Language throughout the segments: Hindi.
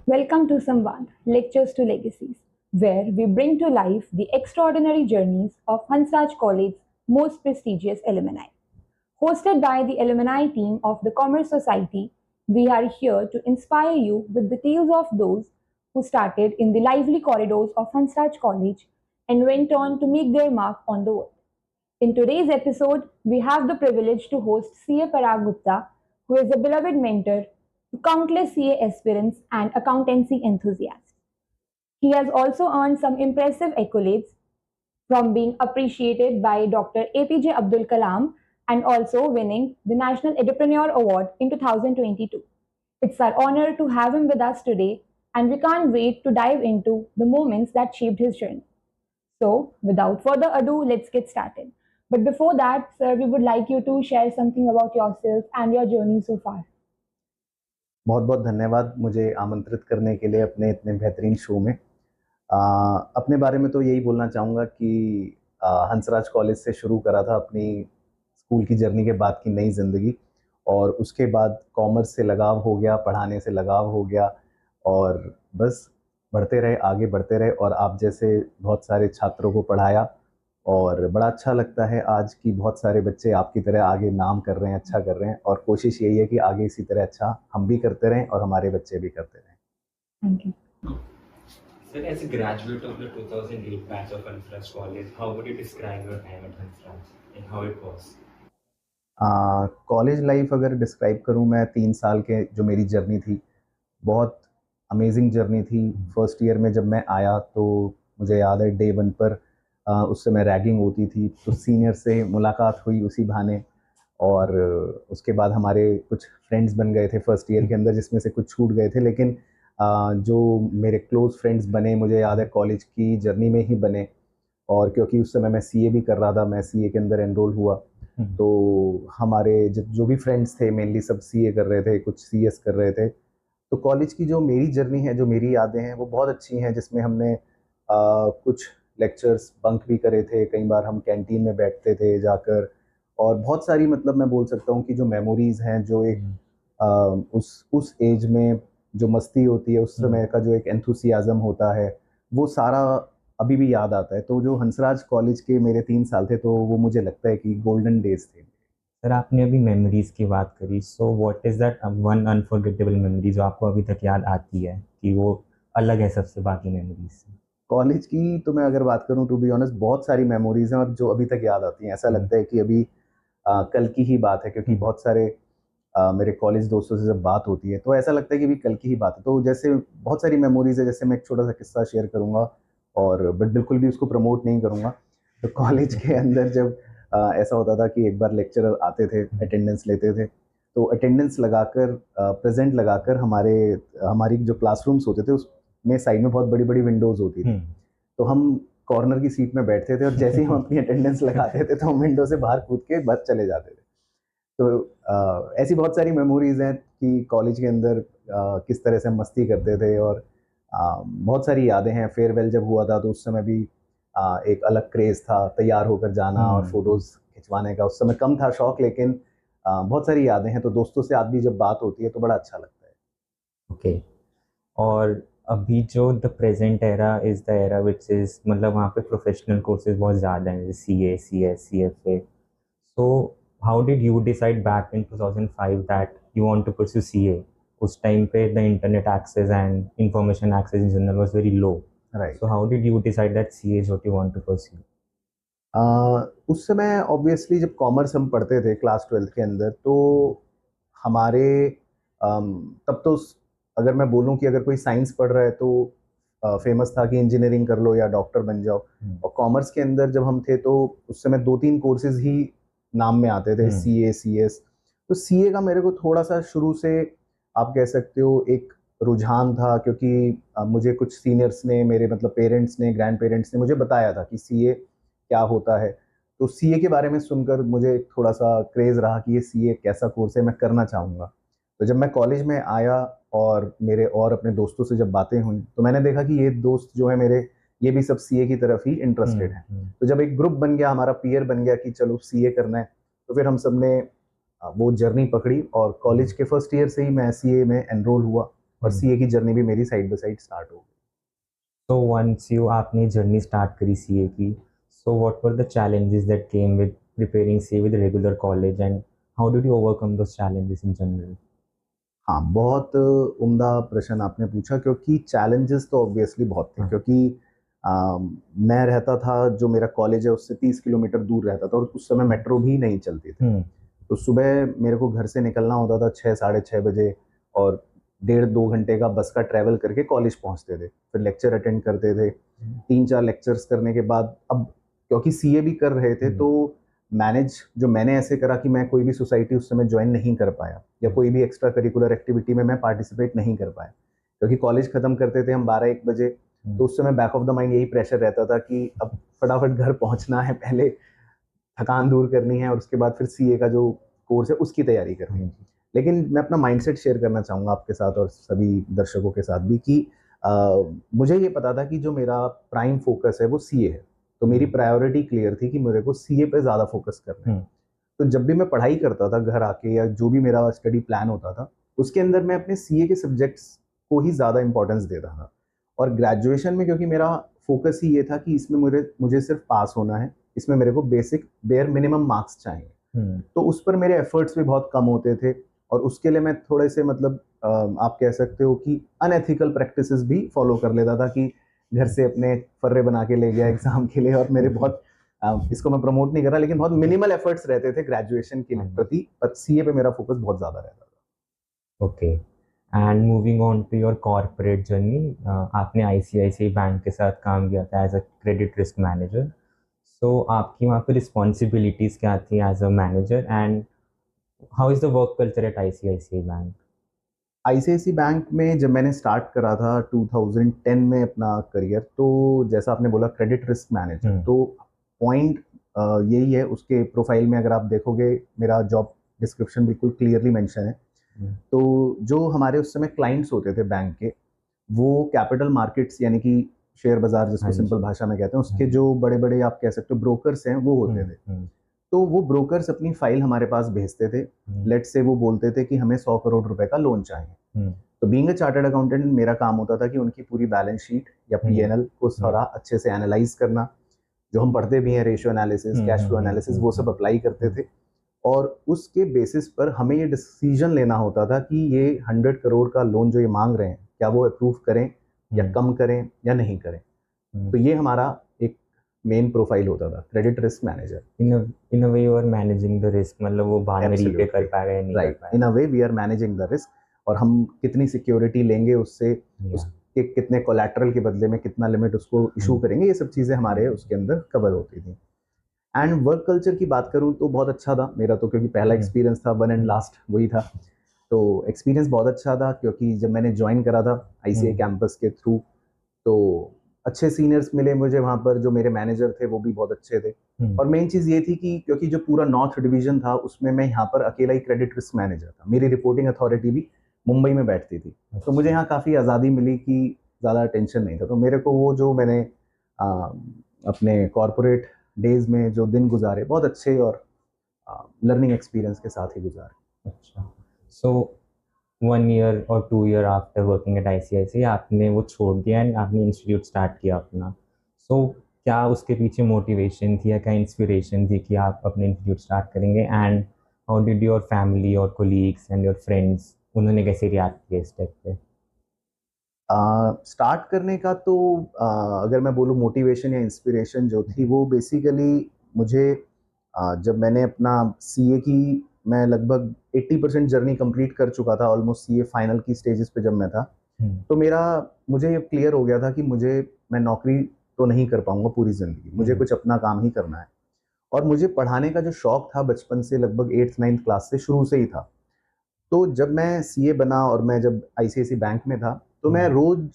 Welcome to Samvad, Lectures to Legacies, where we bring to life the extraordinary journeys of Hansraj College's most prestigious alumni. Hosted by the alumni team of the Commerce Society, we are here to inspire you with the tales of those who started in the lively corridors of Hansraj College and went on to make their mark on the world. In today's episode, we have the privilege to host CA Parag Gupta, who is a beloved mentor to countless CA aspirants and accountancy enthusiasts. He has also earned some impressive accolades from being appreciated by Dr. APJ Abdul Kalam and also winning the National Entrepreneur Award in 2022. It's our honor to have him with us today, and we can't wait to dive into the moments that shaped his journey. So, without further ado, let's get started. But before that, sir, we would like you to share something about yourself and your journey so far. बहुत बहुत धन्यवाद मुझे आमंत्रित करने के लिए अपने इतने बेहतरीन शो में। अपने बारे में तो यही बोलना चाहूँगा कि हंसराज कॉलेज से शुरू करा था अपनी स्कूल की जर्नी के बाद की नई ज़िंदगी, और उसके बाद कॉमर्स से लगाव हो गया, पढ़ाने से लगाव हो गया, और बस बढ़ते रहे, आगे बढ़ते रहे, और आप जैसे बहुत सारे छात्रों को पढ़ाया, और बड़ा अच्छा लगता है आज कि बहुत सारे बच्चे आपकी तरह आगे नाम कर रहे हैं, अच्छा कर रहे हैं, और कोशिश यही है कि आगे इसी तरह अच्छा हम भी करते रहें और हमारे बच्चे भी करते रहें। Thank you. Sir, as a graduate of the 2008 batch of Hansraj College, how would you describe your time at Hansraj and how it was? College life अगर डिस्क्राइब करूँ मैं, 3 साल के जो मेरी जर्नी थी, बहुत अमेजिंग जर्नी थी। फर्स्ट ईयर में जब मैं आया तो मुझे याद है डे 1 पर उस समय रैगिंग होती थी, तो सीनियर से मुलाकात हुई उसी बहाने, और उसके बाद हमारे कुछ फ्रेंड्स बन गए थे फर्स्ट ईयर के अंदर, जिसमें से कुछ छूट गए थे, लेकिन जो मेरे क्लोज़ फ्रेंड्स बने, मुझे याद है कॉलेज की जर्नी में ही बने। और क्योंकि उस समय मैं सीए भी कर रहा था, मैं सीए के अंदर एनरोल हुआ, तो हमारे जो भी फ्रेंड्स थे मेनली सब सीए कर रहे थे, कुछ सीएस कर रहे थे। तो कॉलेज की जो मेरी जर्नी है, जो मेरी यादें हैं, वो बहुत अच्छी हैं, जिसमें हमने कुछ लेक्चर्स बंक भी करे थे, कई बार हम कैंटीन में बैठते थे जाकर, और बहुत सारी, मतलब मैं बोल सकता हूँ कि जो मेमोरीज़ हैं, जो एक उस एज में जो मस्ती होती है, उस समय का जो एक एंथुसियाज़म होता है, वो सारा अभी भी याद आता है। तो जो हंसराज कॉलेज के मेरे 3 साल थे, तो वो मुझे लगता है कि गोल्डन डेज़ थे। सर, आपने अभी मेमोरीज़ की बात करी, so what is that one unforgettable memory जो आपको अभी तक याद आती है कि वो अलग है सबसे बाकी मेमोरीज़ से? कॉलेज की तो मैं अगर बात करूँ, टू बी ऑनेस्ट, बहुत सारी मेमोरीज़ हैं और जो अभी तक याद आती हैं। ऐसा लगता है कि अभी कल की ही बात है, क्योंकि बहुत सारे मेरे कॉलेज दोस्तों से जब बात होती है तो ऐसा लगता है कि अभी कल की ही बात है। तो जैसे बहुत सारी मेमोरीज़ है, जैसे मैं एक छोटा-सा किस्सा शेयर करूँगा, और बट बिल्कुल भी उसको प्रमोट नहीं करूँगा। तो कॉलेज के अंदर जब ऐसा होता था कि एक बार लेक्चरर आते थे, अटेंडेंस लेते थे, तो अटेंडेंस लगाकर प्रेज़ेंट लगाकर हमारी जो क्लासरूम्स होते थे उसमें साइड में बहुत बड़ी-बड़ी विंडोज़ होती थी। तो हम कॉर्नर की सीट में बैठते थे, और जैसे ही हम अपनी अटेंडेंस लगाते थे तो हम विंडो से बाहर कूद के बस चले जाते थे। तो ऐसी बहुत सारी मेमोरीज़ हैं कि कॉलेज के अंदर किस तरह से हम मस्ती करते थे, और बहुत सारी यादें हैं। फेयरवेल जब हुआ था तो उस समय भी एक अलग क्रेज़ था तैयार होकर जाना और फ़ोटोज़ खिंचवाने का। उस समय कम था शौक, लेकिन बहुत सारी यादें हैं। तो दोस्तों से आज भी जब बात होती है तो बड़ा अच्छा लगता है। ओके। और अभी जो the present era is the era which is, मतलब वहाँ पे प्रोफेशनल कोर्सेज़ बहुत ज़्यादा हैं, जैसे CA, CS, CFA. So how did you decide back in 2005 that you want to pursue CA? उस टाइम पे the internet access and information access in general was very low, right. So how did you decide that CA is what you want to pursue? उस समय ऑब्वियसली जब कॉमर्स हम पढ़ते थे क्लास 12th के अंदर, तो हमारे तब तो अगर मैं बोलूँ कि अगर कोई साइंस पढ़ रहा है तो फेमस था कि इंजीनियरिंग कर लो या डॉक्टर बन जाओ। और कॉमर्स के अंदर जब हम थे तो उस समय 2-3 कोर्सेज ही नाम में आते थे, सीए, सीएस। तो सीए का मेरे को थोड़ा-सा शुरू से आप कह सकते हो एक रुझान था, क्योंकि मुझे कुछ सीनियर्स ने, मेरे मतलब पेरेंट्स ने, ग्रैंड पेरेंट्स ने मुझे बताया था कि सीए क्या होता है। तो सीए के बारे में सुनकर मुझे थोड़ा-सा क्रेज़ रहा कि ये सीए कैसा कोर्स है, मैं करना चाहूँगा। तो जब मैं कॉलेज में आया और मेरे और अपने दोस्तों से जब बातें हुई, तो मैंने देखा कि ये दोस्त जो है मेरे, ये भी सब सीए की तरफ ही इंटरेस्टेड हैं। तो जब एक ग्रुप बन गया, हमारा पीयर बन गया कि चलो सीए करना है, तो फिर हम सब ने वो जर्नी पकड़ी, और कॉलेज के फर्स्ट ईयर से ही मैं सीए में एनरोल हुआ। और सीए की जर्नी भी मेरी साइड बाय साइड स्टार्ट हो गई। So once you आपने जर्नी स्टार्ट करी सीए की, so what were the challenges that came with preparing CA with regular college and how did you overcome those challenges in general? हाँ, बहुत उम्दा प्रश्न आपने पूछा, क्योंकि चैलेंजेस तो ऑब्वियसली बहुत थे, हाँ। क्योंकि मैं रहता था, जो मेरा कॉलेज है उससे 30 किलोमीटर दूर रहता था, और उस समय मेट्रो भी नहीं चलती थी। तो सुबह मेरे को घर से निकलना होता था 6 साढ़े 6 बजे, और 1.5-2 घंटे का बस का ट्रैवल करके कॉलेज पहुंचते थे, फिर लेक्चर अटेंड करते थे। 3-4 लेक्चर्स करने के बाद, अब क्योंकि सीए भी कर रहे थे, तो मैनेज जो मैंने ऐसे करा कि मैं कोई भी सोसाइटी उस समय ज्वाइन नहीं कर पाया, या कोई भी एक्स्ट्रा करिकुलर एक्टिविटी में मैं पार्टिसिपेट नहीं कर पाया, क्योंकि कॉलेज खत्म करते थे हम 12-1 बजे। तो उस समय बैक ऑफ द माइंड यही प्रेशर रहता था कि अब फटाफट घर पहुंचना है, पहले थकान दूर करनी है, और उसके बाद फिर सीए का जो कोर्स है उसकी तैयारी करनी है। लेकिन मैं अपना माइंडसेट शेयर करना चाहूँगा आपके साथ और सभी दर्शकों के साथ भी कि मुझे ये पता था कि जो मेरा प्राइम फोकस है वो सीए है, तो मेरी प्रायोरिटी क्लियर थी कि मेरे को सीए पे ज़्यादा फोकस करना है। तो जब भी मैं पढ़ाई करता था घर आके, या जो भी मेरा स्टडी प्लान होता था, उसके अंदर मैं अपने सीए के सब्जेक्ट्स को ही ज़्यादा इंपॉर्टेंस देता था। और ग्रेजुएशन में क्योंकि मेरा फोकस ही ये था कि इसमें मुझे सिर्फ पास होना है, इसमें मेरे को बेसिक बेयर मिनिमम मार्क्स चाहिए, तो उस पर मेरे एफर्ट्स भी बहुत कम होते थे, और उसके लिए मैं थोड़े से मतलब आप कह सकते हो कि अनएथिकल प्रैक्टिसेस भी फॉलो कर लेता था, कि घर से अपने फर्रे बना के ले गया एग्जाम के लिए, और मेरे बहुत इसको मैं प्रमोट नहीं कर रहा, लेकिन बहुत मिनिमल एफर्ट्स रहते थे ग्रेजुएशन के प्रति, पर सीए पे मेरा फोकस बहुत ज़्यादा रहता था। Okay, and moving on to your corporate journey, आपने आईसीआईसीआई बैंक के साथ काम किया था as a credit risk manager. So आपकी वहाँ पे रिस्पॉन्सिबिलिटीज़ क्या थी as a manager, and how is the work culture at ICICI bank? ICICI bank में जब मैंने स्टार्ट करा था 2010 में अपना करियर, तो जैसा आपने बोला क्रेडिट रिस्क मैनेजर, तो पॉइंट यही है उसके प्रोफाइल में, अगर आप देखोगे मेरा जॉब डिस्क्रिप्शन बिल्कुल क्लियरली मेंशन है। तो जो हमारे उस समय क्लाइंट्स होते थे बैंक के, वो कैपिटल मार्केट्स यानी कि शेयर बाजार जिसको सिंपल भाषा में कहते हैं, उसके जो बड़े बड़े आप कह सकते हो ब्रोकर्स हैं, वो होते थे। तो वो ब्रोकर्स अपनी फाइल हमारे पास भेजते थे, लेट्स से वो बोलते थे कि हमें 100 करोड़ रुपए का लोन चाहिए। तो बीइंग अ चार्टर्ड अकाउंटेंट मेरा काम होता था कि उनकी पूरी बैलेंस शीट या पीएनएल को सारा अच्छे से एनालाइज करना, जो हम पढ़ते भी हैं ratio analysis, cash flow analysis, वो सब अप्लाई करते थे, और उसके बेसिस पर हमें ये डिसीजन लेना होता था कि ये 100 करोड़ का लोन जो ये मांग रहे हैं, क्या वो अप्रूव करें या कम करें या नहीं करें। तो ये हमारा एक मेन प्रोफाइल होता था, credit risk manager. In a way you are managing the risk, मतलब वो बाद में रीपे कर पाएगा या नहीं कर राइट, पाएगा। In a way we are managing the risk, और हम कितनी सिक्योरिटी लेंगे उससे, उसके कितने कोलैटरल के बदले में कितना लिमिट उसको इशू करेंगे, ये सब चीज़ें हमारे उसके अंदर कवर होती थी। एंड वर्क कल्चर की बात करूँ तो बहुत अच्छा था मेरा, तो क्योंकि पहला एक्सपीरियंस था, वन एंड लास्ट वही था, तो एक्सपीरियंस बहुत अच्छा था, क्योंकि जब मैंने ज्वाइन करा था आईसीआई कैंपस के थ्रू, तो अच्छे सीनियर्स मिले मुझे वहाँ पर, जो मेरे मैनेजर थे वो भी बहुत अच्छे थे। और मेन चीज़ ये थी कि क्योंकि जो पूरा नॉर्थ डिवीजन था उसमें मैं यहाँ पर अकेला ही क्रेडिट रिस्क मैनेजर था, मेरी रिपोर्टिंग अथॉरिटी भी मुंबई में बैठती थी, तो मुझे यहाँ काफ़ी आज़ादी मिली कि ज़्यादा टेंशन नहीं था। तो मेरे को वो जो मैंने अपने कॉरपोरेट डेज में जो दिन गुजारे, बहुत अच्छे और लर्निंग एक्सपीरियंस के साथ ही गुजारे। अच्छा, सो 1 ईयर और 2 year after working at ICICI आपने वो छोड़ दिया एंड आपने इंस्टीट्यूट स्टार्ट किया अपना। सो क्या उसके पीछे मोटिवेशन थी या क्या इंस्पिरेशन थी कि आप अपने इंस्टीट्यूट स्टार्ट करेंगे, and how did your family और कोलीग्स एंड योर फ्रेंड्स, उन्होंने कैसे रिएक्ट किया इस स्टेप पे? स्टार्ट करने का तो अगर मैं बोलूँ मोटिवेशन या इंस्पिरेशन जो थी, वो बेसिकली मुझे जब मैंने अपना सीए की, मैं लगभग 80% जर्नी कंप्लीट कर चुका था, ऑलमोस्ट सीए फाइनल की स्टेजेस पे जब मैं था, तो मुझे ये क्लियर हो गया था कि मैं नौकरी तो नहीं कर पाऊंगा पूरी ज़िंदगी, मुझे कुछ अपना काम ही करना है। और मुझे पढ़ाने का जो शौक था बचपन से, लगभग 8th-9th क्लास से शुरू से ही था। तो जब मैं सीए बना और मैं जब आईसीआईसीआई बैंक में था, तो मैं रोज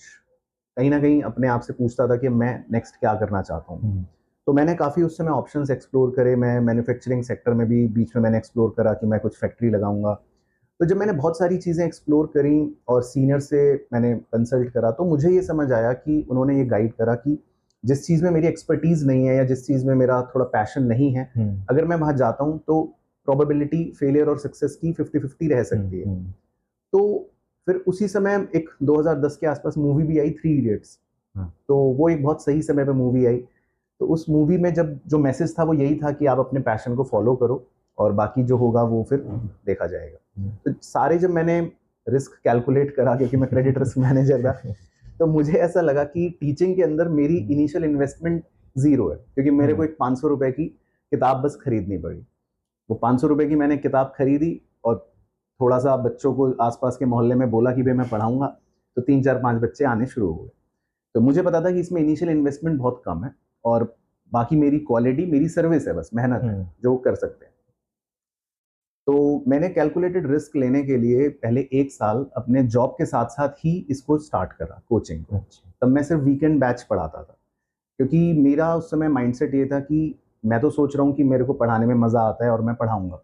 कहीं ना कहीं अपने आप से पूछता था कि मैं नेक्स्ट क्या करना चाहता हूँ। तो मैंने काफ़ी उस समय ऑप्शंस एक्सप्लोर करे, मैं मैन्युफैक्चरिंग सेक्टर में भी बीच में मैंने एक्सप्लोर करा कि मैं कुछ फैक्ट्री लगाऊंगा। तो जब मैंने बहुत सारी चीज़ें एक्सप्लोर करी और सीनियर से मैंने कंसल्ट करा, तो मुझे ये समझ आया कि उन्होंने ये गाइड करा कि जिस चीज़ में मेरी एक्सपर्टीज़ नहीं है या जिस चीज़ में मेरा थोड़ा पैशन नहीं है, अगर मैं वहाँ जाता हूँ तो प्रोबेबिलिटी फेलियर और सक्सेस की 50-50 रह सकती है। तो फिर उसी समय एक 2010 के आसपास मूवी भी आई, 3 इडियट्स। हाँ। तो वो एक बहुत सही समय पे मूवी आई। तो उस मूवी में जब जो मैसेज था वो यही था कि आप अपने पैशन को फॉलो करो और बाकी जो होगा वो फिर देखा जाएगा। तो सारे जब मैंने रिस्क कैलकुलेट करा, क्योंकि मैं क्रेडिट रिस्क मैनेजर था, तो मुझे ऐसा लगा कि टीचिंग के अंदर मेरी इनिशियल इन्वेस्टमेंट जीरो है, क्योंकि मेरे को एक 500 रुपए की किताब बस खरीदनी पड़ी। वो 500 रुपए की मैंने किताब खरीदी और थोड़ा सा बच्चों को आसपास के मोहल्ले में बोला कि भाई मैं पढ़ाऊंगा, तो 3 4 5 बच्चे आने शुरू हो गए। तो मुझे पता था कि इसमें इनिशियल इन्वेस्टमेंट बहुत कम है और बाकी मेरी क्वालिटी, मेरी सर्विस है, बस मेहनत है जो कर सकते हैं। तो मैंने कैलकुलेटेड रिस्क लेने के लिए पहले 1 साल अपने जॉब के साथ साथ ही इसको स्टार्ट करा, कोचिंग को। तब मैं सिर्फ वीकेंड बैच पढ़ाता था, क्योंकि मेरा उस समय माइंडसेट ये था कि मैं तो सोच रहा हूँ कि मेरे को पढ़ाने में मजा आता है और मैं पढ़ाऊंगा,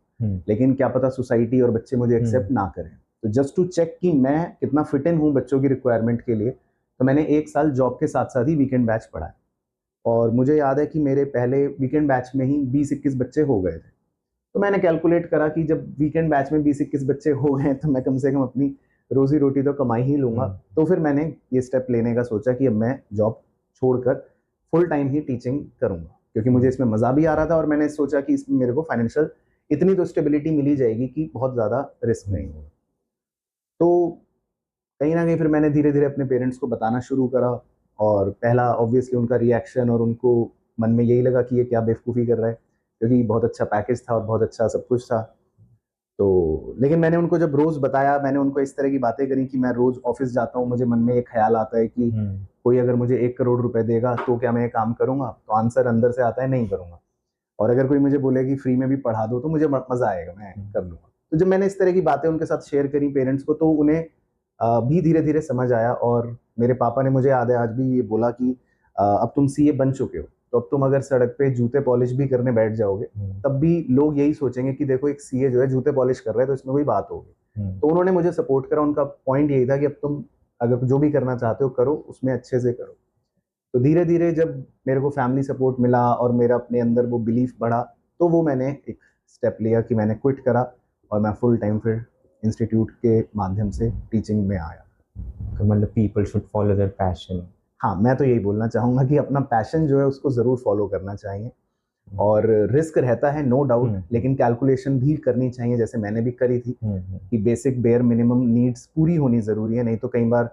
लेकिन क्या पता सोसाइटी और बच्चे मुझे एक्सेप्ट ना करें। तो जस्ट टू चेक कि मैं कितना फिट इन हूँ बच्चों की रिक्वायरमेंट के लिए, तो मैंने 1 साल जॉब के साथ साथ ही वीकेंड बैच पढ़ाया। और मुझे याद है कि मेरे पहले वीकेंड बैच में ही 20-21 बच्चे हो गए थे। तो मैंने कैलकुलेट करा कि जब वीकेंड बैच में 20-21 बच्चे हो गए तो मैं कम से कम अपनी रोजी रोटी तो कमाई ही लूंगा। तो फिर मैंने ये स्टेप लेने का सोचा कि अब मैं जॉब छोड़कर फुल टाइम ही टीचिंग करूंगा, क्योंकि मुझे इसमें मजा भी आ रहा था और मैंने सोचा कि इसमें मेरे को फाइनेंशियल इतनी तो स्टेबिलिटी मिली जाएगी कि बहुत ज़्यादा रिस्क नहीं होगा। तो कहीं ना कहीं फिर मैंने धीरे धीरे अपने पेरेंट्स को बताना शुरू करा और पहला ऑब्वियसली उनका रिएक्शन, और उनको मन में यही लगा कि ये क्या बेवकूफ़ी कर रहा है, क्योंकि बहुत अच्छा पैकेज था और बहुत अच्छा सब कुछ था। तो लेकिन मैंने उनको जब रोज़ बताया, मैंने उनको इस तरह की बातें करी कि मैं रोज़ ऑफिस जाता हूँ, मुझे मन में एक ख्याल आता है कि कोई अगर मुझे 1 करोड़ रुपए देगा तो क्या मैं ये काम करूँगा? तो आंसर अंदर से आता है नहीं करूँगा। और अगर कोई मुझे बोले कि फ्री में भी पढ़ा दो तो मुझे मज़ा आएगा, मैं कर लूँगा। तो जब मैंने इस तरह की बातें उनके साथ शेयर करी पेरेंट्स को, तो उन्हें भी धीरे धीरे समझ आया। और मेरे पापा ने, मुझे याद है आज भी, ये बोला कि अब तुम सीए बन चुके हो, तो अब तुम अगर सड़क पे जूते पॉलिश भी करने बैठ जाओगे तब भी लोग यही सोचेंगे कि देखो एक सीए जो है जूते पॉलिश कर रहा है, तो इसमें कोई बात होगी। तो उन्होंने मुझे सपोर्ट करा। उनका पॉइंट यही था कि अब तुम अगर जो भी करना चाहते हो करो, उसमें अच्छे से करो। तो धीरे धीरे जब मेरे को फैमिली सपोर्ट मिला और मेरा अपने अंदर वो बिलीफ बढ़ा, तो वो मैंने एक स्टेप लिया कि मैंने क्विट करा और मैं फुल टाइम फिर इंस्टीट्यूट के माध्यम से टीचिंग में आया। तो मतलब people should follow their passion. हाँ, मैं तो यही बोलना चाहूँगा कि अपना पैशन जो है उसको ज़रूर फॉलो करना चाहिए। और रिस्क रहता है नो डाउट, लेकिन कैलकुलेशन भी करनी चाहिए, जैसे मैंने भी करी थी कि बेसिक बेयर मिनिमम नीड्स पूरी होनी ज़रूरी है। नहीं तो कई बार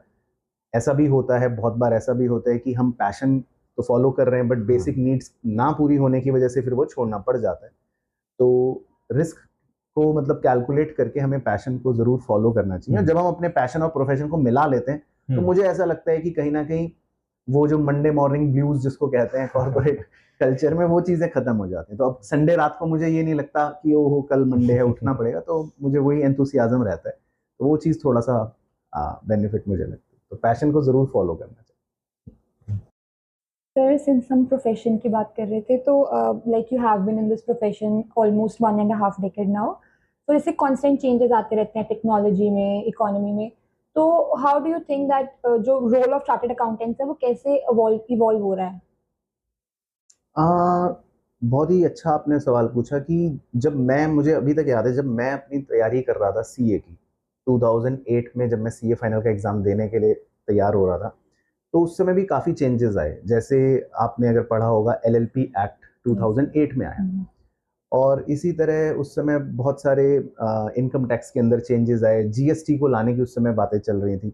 ऐसा भी होता है, बहुत बार ऐसा भी होता है कि हम पैशन तो फॉलो कर रहे हैं बट बेसिक नीड्स ना पूरी होने की वजह से फिर वो छोड़ना पड़ जाता है। तो रिस्क को मतलब कैलकुलेट करके हमें पैशन को ज़रूर फॉलो करना चाहिए। जब हम अपने पैशन और प्रोफेशन को मिला लेते हैं तो मुझे ऐसा लगता है कि कहीं ना कहीं वो जो मंडे मॉर्निंग ब्लूज जिसको कहते हैं कॉर्पोरेट कल्चर में, वो चीज़ें खत्म हो जाती हैं। तो अब संडे रात को मुझे ये नहीं लगता कि ओहो कल मंडे है उठना पड़ेगा, तो मुझे वही एंथुसियाज्म रहता है। तो वो चीज़ थोड़ा सा बेनिफिट मुझे लगता है। तो पैशन को ज़रूर फॉलो करना चाहिए। सर, सिंस हम प्रोफेशन की बात कर रहे थे, तो like you have been in this profession almost 1.5 decade now, तो जैसे कॉन्स्टेंट चेंजेस आते रहते हैं टेक्नोलॉजी में, इकोनॉमी में, तो how do you think that जो रोल ऑफ चार्टर्ड अकाउंटेंट्स है वो कैसे इवॉल्व हो रहा है? बहुत ही अच्छा आपने सवाल पूछा कि जब मैं, मुझे अभी तक याद है जब मैं अपनी तैयारी कर रहा था सीए की 2008 में, जब मैं सीए फाइनल का एग्ज़ाम देने के लिए तैयार हो रहा था, तो उस समय भी काफ़ी चेंजेस आए। जैसे आपने अगर पढ़ा होगा एलएलपी एक्ट 2008 में आया, और इसी तरह उस समय बहुत सारे इनकम टैक्स के अंदर चेंजेस आए, जीएसटी को लाने की उस समय बातें चल रही थी।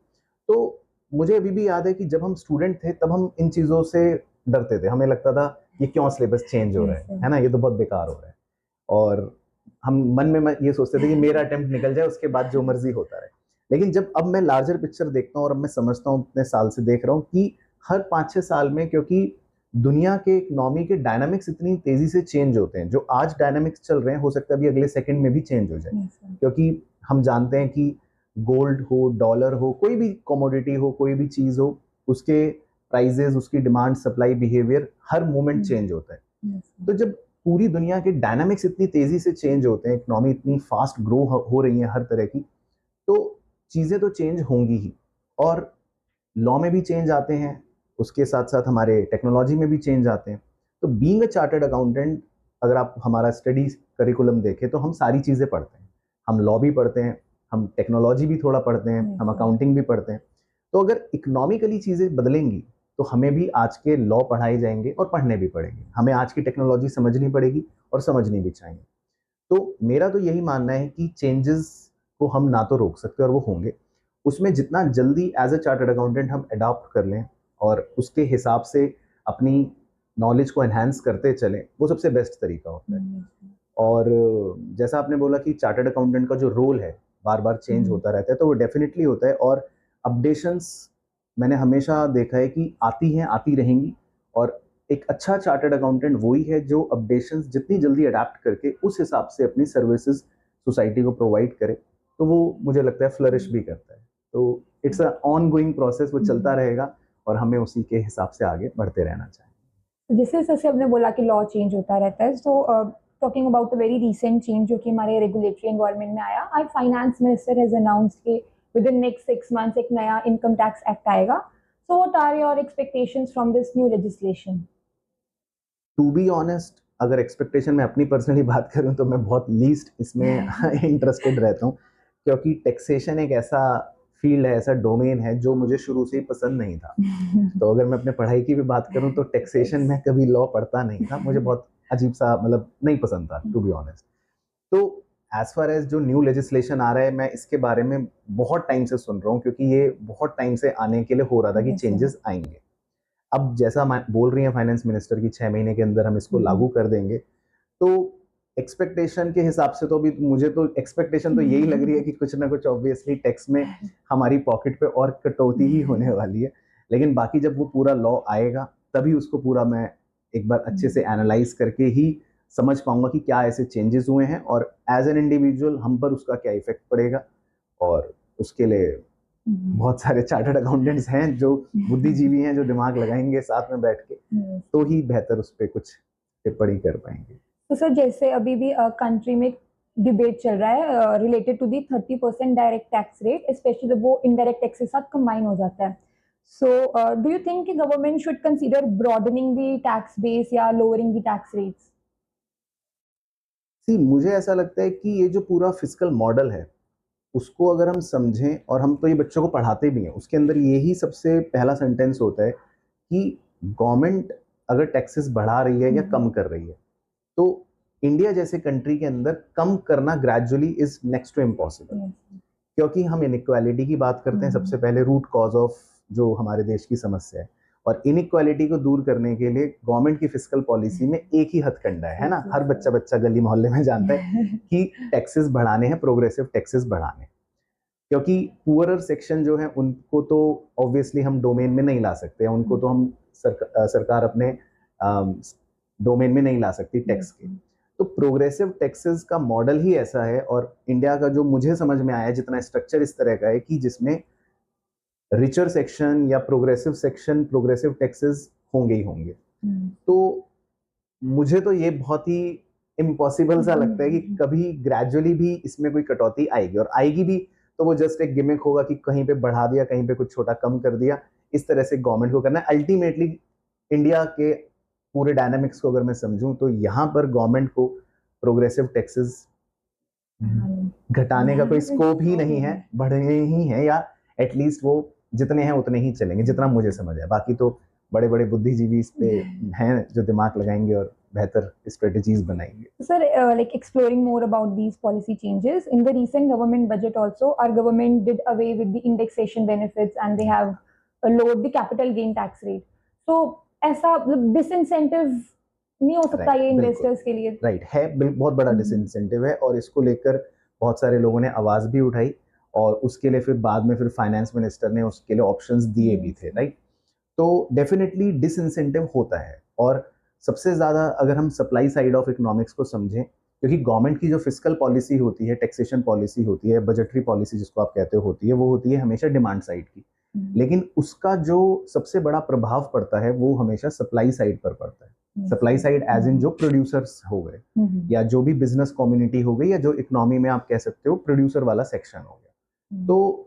तो मुझे अभी भी याद है कि जब हम स्टूडेंट थे तब हम इन चीज़ों से डरते थे। हमें लगता था ये क्यों सिलेबस चेंज हो रहा है ना, ये तो बहुत बेकार हो रहा है। और हम मन में ये सोचते थे कि मेरा अटेम्प्ट निकल जाए, उसके बाद जो मर्जी होता रहे। लेकिन जब अब मैं लार्जर पिक्चर देखता हूँ और अब मैं समझता हूँ, इतने साल से देख रहा हूँ कि हर 5-6 साल में, क्योंकि दुनिया के इकोनॉमी के डायनामिक्स इतनी तेजी से चेंज होते हैं, जो आज डायनामिक्स चल रहे हैं हो सकता है अभी अगले सेकंड में भी चेंज हो जाए। क्योंकि हम जानते हैं कि गोल्ड हो, डॉलर हो, कोई भी कमोडिटी हो, कोई भी चीज हो, उसके प्राइजेस, उसकी डिमांड सप्लाई बिहेवियर हर मोमेंट चेंज होता है। तो जब पूरी दुनिया के डायनामिक्स इतनी तेजी से चेंज होते हैं, इकोनॉमी इतनी फास्ट ग्रो हो रही है हर तरह की, तो चीजें तो चेंज होंगी ही। और लॉ में भी चेंज आते हैं, उसके साथ साथ हमारे टेक्नोलॉजी में भी चेंज आते हैं। तो बीइंग अ चार्टर्ड अकाउंटेंट, अगर आप हमारा स्टडी करिकुलम देखें तो हम सारी चीज़ें पढ़ते हैं। हम लॉ भी पढ़ते हैं, हम टेक्नोलॉजी भी थोड़ा पढ़ते हैं, हम अकाउंटिंग भी पढ़ते हैं। तो अगर इकोनॉमिकली चीज़ें बदलेंगी तो हमें भी आज के लॉ पढ़ाए जाएंगे और पढ़ने भी पड़ेंगे, हमें आज की टेक्नोलॉजी समझनी पड़ेगी और समझनी भी चाहिए। तो मेरा तो यही मानना है कि चेंजेस को हम ना तो रोक सकते और वो होंगे, उसमें जितना जल्दी एज अ चार्टर्ड अकाउंटेंट हम अडॉप्ट कर लें और उसके हिसाब से अपनी नॉलेज को एनहांस करते चलें, वो सबसे बेस्ट तरीका होता है। और जैसा आपने बोला कि चार्टर्ड अकाउंटेंट का जो रोल है बार बार चेंज होता रहता है, तो वो डेफिनेटली होता है। और अपडेशंस मैंने हमेशा देखा है कि आती हैं, आती रहेंगी, और एक अच्छा चार्टर्ड अकाउंटेंट वही है जो अपडेशंस जितनी जल्दी अडेप्ट करके उस हिसाब से अपनी सर्विसेज सोसाइटी को प्रोवाइड करे, तो वो मुझे लगता है फ्लरिश भी करता है। तो it's a on going process, वो चलता रहेगा और हमें उसी के हिसाब से आगे बढ़ते रहना चाहिए। जैसे जैसे आपने बोला कि लॉ चेंज होता रहता है, so talking about a very recent change जो कि हमारे रेगुलेटरी एनवायरनमेंट में आया, our finance minister has announced कि विद इन नेक्स्ट 6 मंथ्स एक नया इनकम टैक्स एक्ट आएगा। So what are your expectations from this new legislation? To be honest, अगर एक्सपेक्टेशन में अपनी पर्सनली बात करूं तो मैं बहुत लीस्ट इसमें इंटरेस्टेड रहता हूं, क्योंकि टैक्सेशन एक ऐसा फील्ड है, ऐसा डोमेन है जो मुझे शुरू से ही पसंद नहीं था। तो अगर मैं अपने पढ़ाई की भी बात करूं तो टैक्सेशन में कभी लॉ पढ़ता नहीं था, मुझे बहुत अजीब सा मतलब नहीं पसंद था टू बी ऑनेस्ट। तो एज फार एज जो न्यू लेजिस्लेशन आ रहा है, मैं इसके बारे में बहुत टाइम से सुन रहा हूँ, क्योंकि ये बहुत टाइम से आने के लिए हो रहा था कि चेंजेस आएंगे। अब जैसा बोल रही है फाइनेंस मिनिस्टर की 6 महीने के अंदर हम इसको लागू कर देंगे, तो एक्सपेक्टेशन के हिसाब से तो अभी मुझे तो एक्सपेक्टेशन तो यही लग रही है कि कुछ ना कुछ ऑब्वियसली टैक्स में हमारी पॉकेट पे और कटौती ही होने वाली है। लेकिन बाकी जब वो पूरा लॉ आएगा तभी उसको पूरा मैं एक बार अच्छे से एनालाइज करके ही समझ पाऊंगा कि क्या ऐसे चेंजेस हुए हैं और एज एन इंडिविजुअल हम पर उसका क्या इफेक्ट पड़ेगा। और उसके लिए बहुत सारे चार्टर्ड अकाउंटेंट्स हैं जो बुद्धिजीवी हैं, जो दिमाग लगाएंगे साथ में बैठ के, तो ही बेहतर उस पर कुछ टिप्पणी कर पाएंगे। तो सर, जैसे अभी भी कंट्री में डिबेट चल रहा है related to the 30% direct tax rate, specially जब वो इनडायरेक्ट टैक्स के साथ कंबाइन हो जाता है। सो डू यू थिंक कि government should consider broadening the tax base या लोअरिंग द टैक्स रेट्स? सी, मुझे ऐसा लगता है कि ये जो पूरा फिस्कल मॉडल है उसको अगर हम समझें, और हम तो ये बच्चों को पढ़ाते भी हैं, उसके अंदर यही सबसे पहला सेंटेंस होता है कि गवर्नमेंट अगर टैक्सेस बढ़ा रही है या कम कर रही है, तो इंडिया जैसे कंट्री के अंदर कम करना gradually is next to impossible. क्योंकि हम इनइक्वालिटी की बात करते हैं, सबसे पहले रूट कॉज ऑफ जो हमारे देश की समस्या है, और इनइक्वालिटी को दूर करने के लिए गवर्नमेंट की फिस्कल पॉलिसी में एक ही हथकंडा है ना, हर बच्चा बच्चा गली मोहल्ले में जानता है कि टैक्सेस बढ़ाने हैं, प्रोग्रेसिव टैक्सेस बढ़ाने। क्योंकि पुअरर सेक्शन जो है उनको तो ऑब्वियसली हम डोमेन में नहीं ला सकते, उनको तो हम सरकार अपने डोमेन में नहीं ला सकती टैक्स के। तो प्रोग्रेसिव टैक्सेस का मॉडल ही ऐसा है, और इंडिया का जो मुझे समझ में आया जितना स्ट्रक्चर इस तरह का है कि जिसमें रिचर सेक्शन या प्रोग्रेसिव सेक्शन प्रोग्रेसिव टैक्सेस होंगे ही होंगे। तो मुझे तो ये बहुत ही इम्पॉसिबल सा लगता है कि कभी ग्रेजुअली भी इसमें कोई कटौती आएगी, और आएगी भी तो वो जस्ट एक गिमिक होगा कि कहीं पे बढ़ा दिया, कहीं पे कुछ छोटा कम कर दिया, इस तरह से गवर्नमेंट को करना है। अल्टीमेटली इंडिया के पूरे डायनामिक्स को अगर मैं समझूं तो यहाँ पर गवर्नमेंट को प्रोग्रेसिव टैक्सेस घटाने का कोई स्कोप ही नहीं है, बढ़ने ही है, या एटलीस्ट वो जितने हैं उतने ही चलेंगे, जितना मुझे समझ है। बाकी तो बड़े बड़े बुद्धिजीवी इस पे हैं जो दिमाग लगाएंगे और बेहतर स्ट्रेटजीज बनाएंगे। Sir, like exploring more about these policy changes, in the recent government budget also, our government did away with the indexation benefits and they have lowered the capital gain tax rate. So ऐसा डिसइंसेंटिव नहीं हो सकता ये इन्वेस्टर्स के लिए? राइट है, बहुत बड़ा डिसइंसेंटिव है, और इसको लेकर बहुत सारे लोगों ने आवाज भी उठाई, और उसके लिए फिर बाद में फिर फाइनेंस मिनिस्टर ने उसके लिए ऑप्शंस दिए भी थे, राइट। तो डेफिनेटली डिसइंसेंटिव होता है, और सबसे ज़्यादा अगर हम सप्लाई साइड ऑफ इकोनॉमिक्स को समझें, क्योंकि गवर्नमेंट की जो फिस्कल पॉलिसी होती है, टैक्सेशन पॉलिसी होती है, बजटरी पॉलिसी जिसको आप कहते हो होती है, वो होती है हमेशा डिमांड साइड की, लेकिन उसका जो सबसे बड़ा प्रभाव पड़ता है वो हमेशा सप्लाई साइड पर पड़ता है। सप्लाई साइड एज इन जो प्रोड्यूसर्स हो गए, या जो भी बिजनेस कम्युनिटी हो गई, या जो इकोनॉमी में आप कह सकते हो प्रोड्यूसर वाला सेक्शन हो गया, तो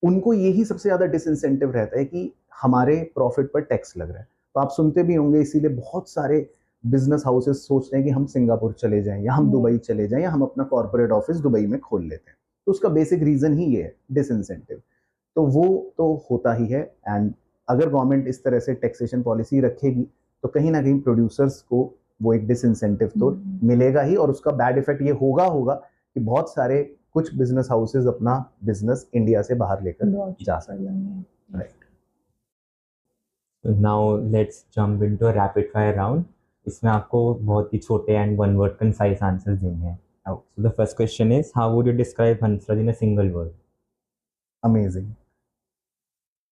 उनको यही सबसे ज्यादा डिसइंसेंटिव रहता है कि हमारे प्रॉफिट पर टैक्स लग रहा है। तो आप सुनते भी होंगे, इसीलिए बहुत सारे बिजनेस हाउसेस सोचते हैं कि हम सिंगापुर चले जाएं, या हम दुबई चले जाएं, या हम अपना कॉर्पोरेट ऑफिस दुबई में खोल लेते हैं। तो उसका बेसिक रीजन ही ये है, डिसइंसेंटिव। तो वो तो होता ही है। एंड अगर गवर्नमेंट इस तरह से टैक्सेशन पॉलिसी रखेगी तो कहीं ना कहीं प्रोड्यूसर्स को वो एक डिसइंसेंटिव तो मिलेगा ही, और उसका बैड इफेक्ट ये होगा कि बहुत सारे कुछ बिजनेस हाउसेज अपना बिजनेस इंडिया से बाहर लेकर जा सकते हैं। Right. Now let's jump into a rapid fire round. इसमें आपको बहुत ही छोटे and one word concise answers देने हैं। So the first question is, how would you describe Hansraj in a single word? Amazing.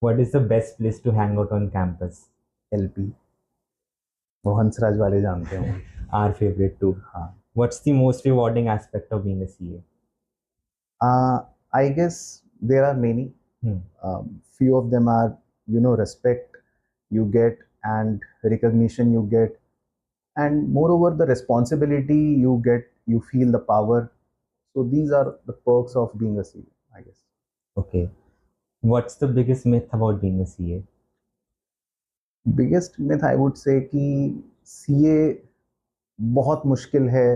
What is the best place to hang out on campus? LP. वो हंसराज वाले जानते हैं। Our favorite too. हाँ. What's the most rewarding aspect of being a CA? I guess there are many. Few of them are, respect you get and recognition you get, and moreover the responsibility you get, you feel the power. So these are the perks of being a CA, I guess. Okay. What's the biggest myth about being a CA? Biggest myth I would say कि CA बहुत मुश्किल है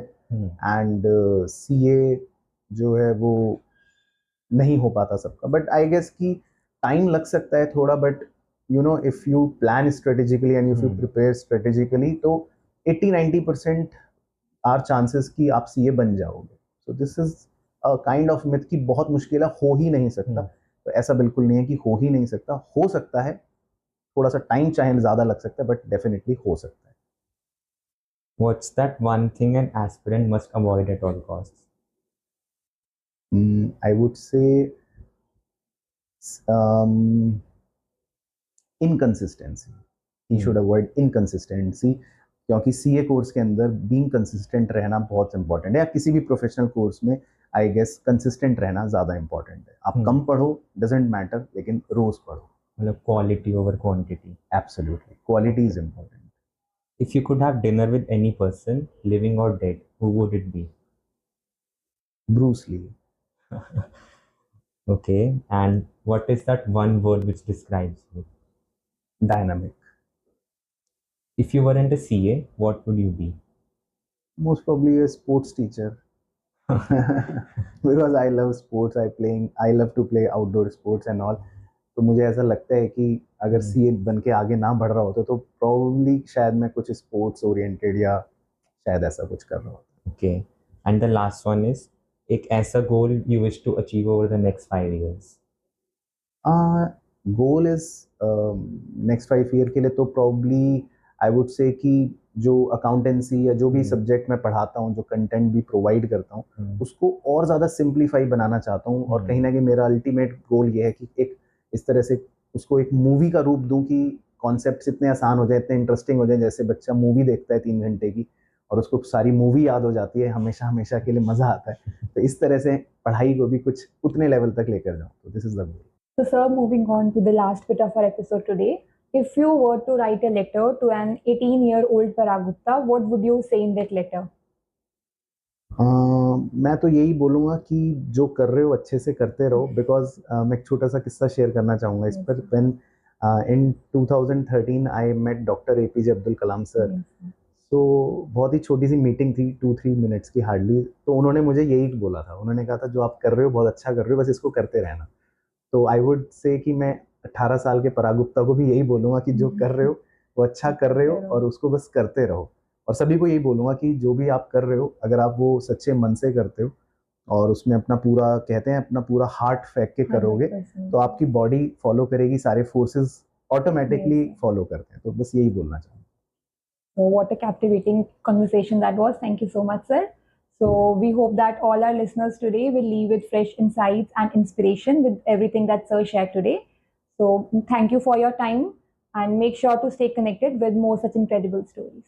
and CA जो है वो नहीं हो पाता सबका, but I guess कि टाइम लग सकता है थोड़ा, but if you plan strategically and if you prepare strategically तो 80-90% आर चांसेस कि आप सीए बन जाओगे। So this is a kind of myth कि बहुत मुश्किल है, हो ही नहीं सकता। तो ऐसा बिल्कुल नहीं है कि हो ही नहीं सकता, हो सकता है, थोड़ा सा टाइम चाहे ज्यादा लग सकता है, बट डेफिनेटली हो सकता है। What's that one thing an aspirant must avoid at all costs? I would say inconsistency. He should avoid inconsistency, क्योंकि सीए कोर्स के अंदर बीइंग कंसिस्टेंट रहना बहुत इंपॉर्टेंट है, या किसी भी प्रोफेशनल कोर्स में आई गेस कंसिस्टेंट रहना ज़्यादा इंपॉर्टेंट है। आप कम पढ़ो डजेंट मैटर, लेकिन रोज पढ़ो। मतलब quality over quantity. Absolutely, quality is important. If you could have dinner with any person, living or dead, who would it be? Bruce Lee. Okay, and what is that one word which describes you? Dynamic. If you weren't a CA, what would you be? Most probably a sports teacher. Because I love sports, I love to play outdoor sports and all. तो मुझे ऐसा लगता है कि अगर सीए बन के आगे ना बढ़ रहा होता तो probably शायद मैं कुछ स्पोर्ट्स ओरिएंटेड या शायद ऐसा कुछ कर रहा होता। Okay, and the last one is एक ऐसा goal you wish to achieve over the next 5 years. Goal is next 5 year के लिए तो probably I would say कि जो अकाउंटेंसी या जो भी सब्जेक्ट मैं पढ़ाता हूँ, जो कंटेंट भी प्रोवाइड करता हूँ, उसको और ज़्यादा सिंप्लीफाई बनाना चाहता हूँ। और कहीं ना कहीं मेरा अल्टीमेट गोल ये है कि एक इस तरह से उसको एक मूवी का रूप दूं कि कॉन्सेप्ट्स इतने आसान हो जाए, इतने इंटरेस्टिंग हो जाए, जैसे बच्चा मूवी देखता है 3 घंटे की और उसको सारी मूवी याद हो जाती है, हमेशा हमेशा के लिए मज़ा आता है। तो इस तरह से पढ़ाई को भी कुछ उतने लेवल तक लेकर जाऊँ, तो this is the goal. So sir, moving on to the last bit of our episode today, if you were to write a letter to an 18-year-old Parag Gupta, what would you say in that letter? मैं तो यही बोलूँगा कि जो कर रहे हो अच्छे से करते रहो, बिकॉज मैं एक छोटा सा किस्सा शेयर करना चाहूँगा इस पर। When in 2013 I met doctor APJ Abdul Kalam sir. तो बहुत ही छोटी सी मीटिंग थी, 2-3 मिनट्स की हार्डली। तो उन्होंने मुझे यही बोला था, उन्होंने कहा था जो आप कर रहे हो बहुत अच्छा कर रहे हो, बस इसको करते रहना। तो आई वुड से कि मैं 18 साल के पराग गुप्ता को भी यही बोलूँगा कि जो कर रहे हो वो अच्छा कर रहे हो और उसको बस करते रहो। और सभी को यही बोलूँगा कि जो भी आप कर रहे हो, अगर आप वो सच्चे मन से करते हो और उसमें अपना पूरा, कहते हैं अपना पूरा हार्ट फेंक के करोगे, तो आपकी बॉडी फॉलो करेगी, सारे फोर्सेस ऑटोमेटिकली फॉलो करते हैं। तो बस यही बोलना चाहूँगा। So what a captivating conversation that was. Thank you so much, sir. So we hope that all our listeners today will leave with fresh insights and inspiration with everything that sir shared today. So thank you for your time and make sure to stay connected with more such incredible stories.